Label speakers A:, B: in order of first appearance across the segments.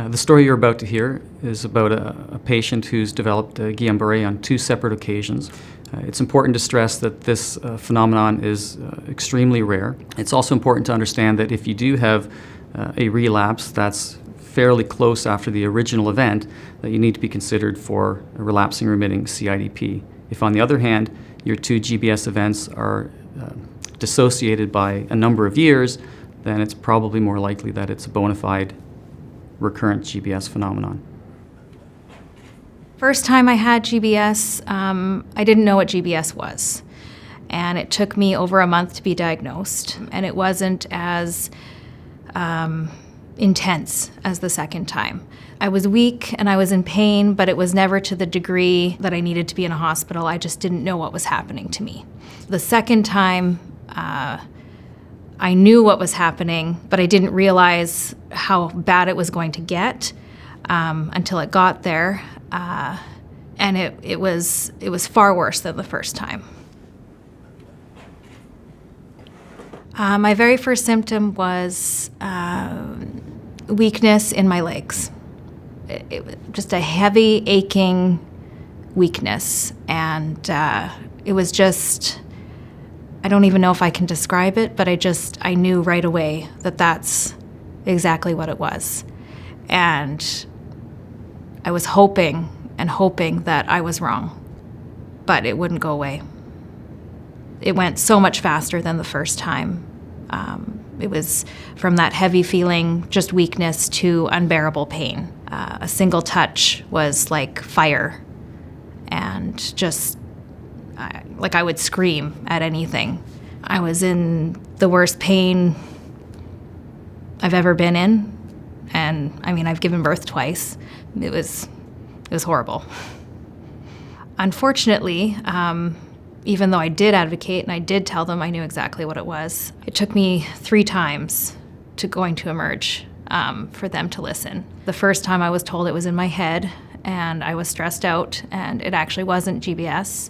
A: The story you're about to hear is about a patient who's developed Guillain-Barré on 2 separate occasions. It's important to stress that this phenomenon is extremely rare. It's also important to understand that if you do have a relapse that's fairly close after the original event, that you need to be considered for a relapsing remitting CIDP. If, on the other hand, your 2 GBS events are dissociated by a number of years, then it's probably more likely that it's a bona fide recurrent GBS phenomenon.
B: First time I had GBS, I didn't know what GBS was. And it took me over a month to be diagnosed. And it wasn't as intense as the second time. I was weak and I was in pain, but it was never to the degree that I needed to be in a hospital. I just didn't know what was happening to me. The second time, I knew what was happening, but I didn't realize how bad it was going to get until it got there. And it was far worse than the first time. My very first symptom was weakness in my legs. It was just a heavy, aching weakness. And it was just, I don't even know if I can describe it, but I knew right away that that's exactly what it was. And I was hoping and hoping that I was wrong, but it wouldn't go away. It went so much faster than the first time. It was from that heavy feeling, just weakness, to unbearable pain. A single touch was like fire, and just like I would scream at anything. I was in the worst pain I've ever been in, and I mean, I've given birth twice. It was horrible. Unfortunately, even though I did advocate and I did tell them I knew exactly what it was, it took me 3 times to going to emerge for them to listen. The first time I was told it was in my head and I was stressed out, and it actually wasn't GBS.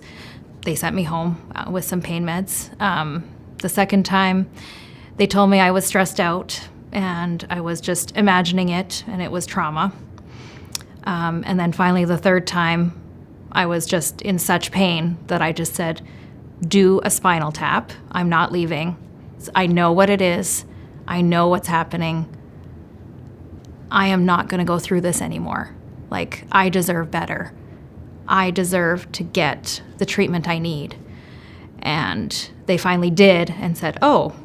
B: They sent me home with some pain meds. The second time, they told me I was stressed out and I was just imagining it and it was trauma. And then finally, the third time, I was just in such pain that I just said, do a spinal tap. I'm not leaving. I know what it is. I know what's happening. I am not going to go through this anymore. Like, I deserve better. I deserve to get the treatment I need. And they finally did and said, oh,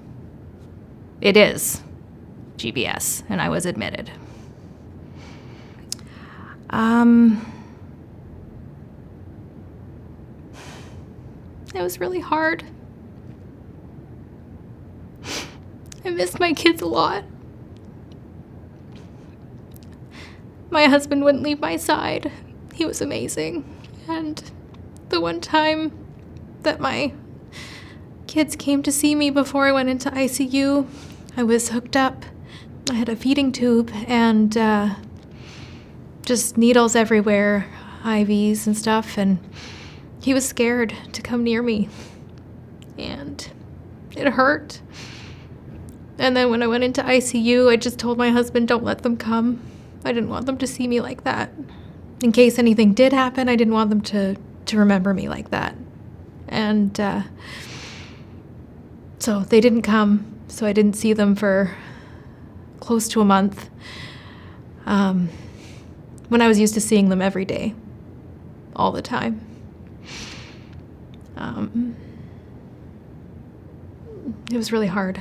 B: it is GBS, and I was admitted. It was really hard. I missed my kids a lot. My husband wouldn't leave my side. He was amazing. And the one time that my kids came to see me before I went into ICU, I was hooked up. I had a feeding tube and just needles everywhere, IVs and stuff, and he was scared to come near me, and it hurt. And then when I went into ICU, I just told my husband, don't let them come. I didn't want them to see me like that. In case anything did happen, I didn't want them to remember me like that. And so they didn't come, so I didn't see them for close to a month, when I was used to seeing them every day, all the time. It was really hard.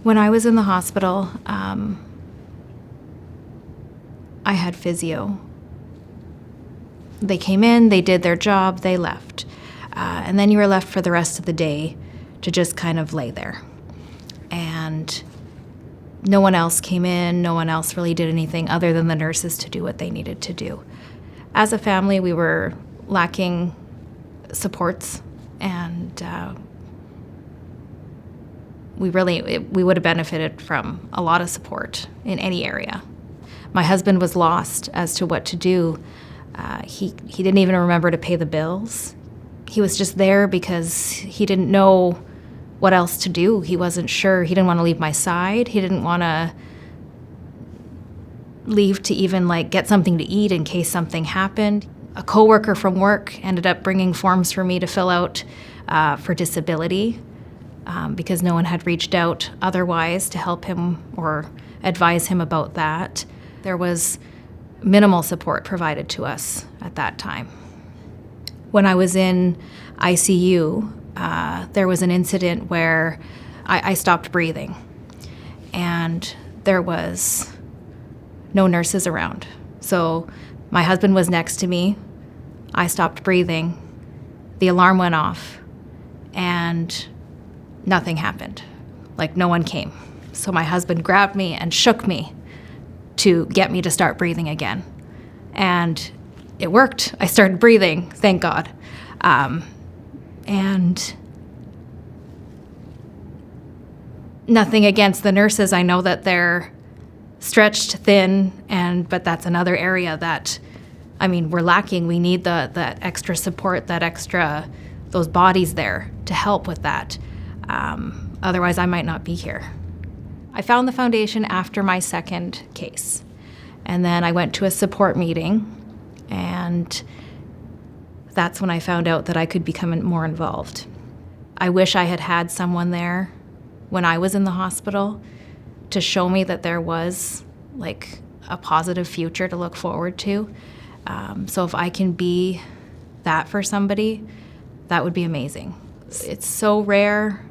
B: When I was in the hospital, I had physio. They came in, they did their job, they left. And then you were left for the rest of the day to just kind of lay there. And no one else came in, no one else really did anything other than the nurses to do what they needed to do. As a family, we were lacking supports, and we would have benefited from a lot of support in any area. My husband was lost as to what to do. He didn't even remember to pay the bills. He was just there because he didn't know what else to do. He wasn't sure. He didn't want to leave my side. He didn't want to leave to even get something to eat in case something happened. A coworker from work ended up bringing forms for me to fill out for disability because no one had reached out otherwise to help him or advise him about that. There was minimal support provided to us at that time. When I was in ICU, there was an incident where I stopped breathing, and there was no nurses around. So my husband was next to me. I stopped breathing. The alarm went off, and nothing happened. No one came. So my husband grabbed me and shook me to get me to start breathing again. And it worked. I started breathing, thank God. And nothing against the nurses. I know that they're stretched thin, but that's another area that, we're lacking. We need that extra support, those bodies there to help with that. Otherwise, I might not be here. I found the foundation after my second case, and then I went to a support meeting, and that's when I found out that I could become more involved. I wish I had had someone there when I was in the hospital to show me that there was a positive future to look forward to. So if I can be that for somebody, that would be amazing. It's so rare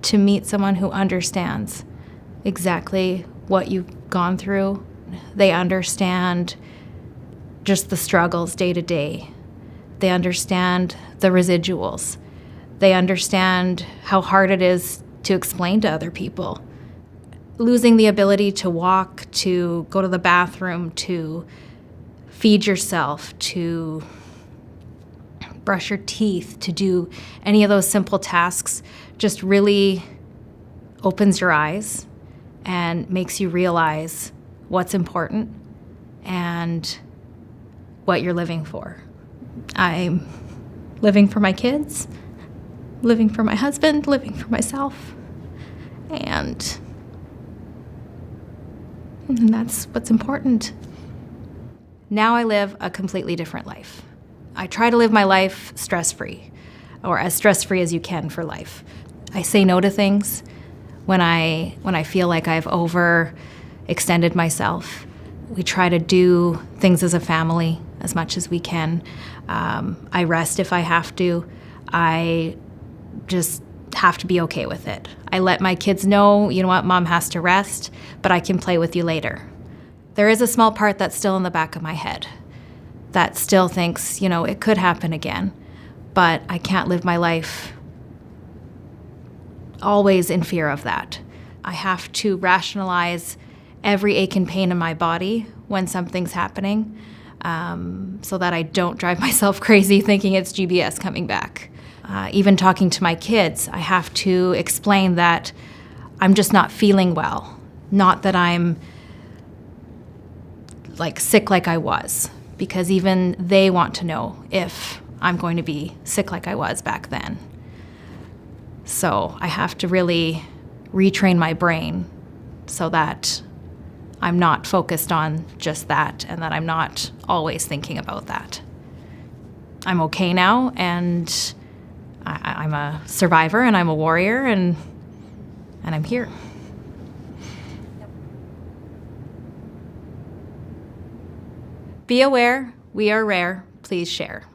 B: to meet someone who understands exactly what you've gone through. They understand just the struggles day to day. They understand the residuals. They understand how hard it is to explain to other people. Losing the ability to walk, to go to the bathroom, to feed yourself, to brush your teeth, to do any of those simple tasks just really opens your eyes and makes you realize what's important and what you're living for. I'm living for my kids, living for my husband, living for myself, and that's what's important. Now I live a completely different life. I try to live my life stress-free, or as stress-free as you can for life. I say no to things when I feel like I've overextended myself. We try to do things as a family as much as we can. I rest if I have to. I just have to be okay with it. I let my kids know, you know what, Mom has to rest, but I can play with you later. There is a small part that's still in the back of my head that still thinks, it could happen again, but I can't live my life always in fear of that. I have to rationalize every ache and pain in my body when something's happening, so that I don't drive myself crazy thinking it's GBS coming back. Even talking to my kids, I have to explain that I'm just not feeling well, not that I'm sick like I was, because even they want to know if I'm going to be sick like I was back then. So I have to really retrain my brain so that I'm not focused on just that and that I'm not always thinking about that. I'm okay now, and I'm a survivor, and I'm a warrior, and I'm here. Be aware, we are rare, please share.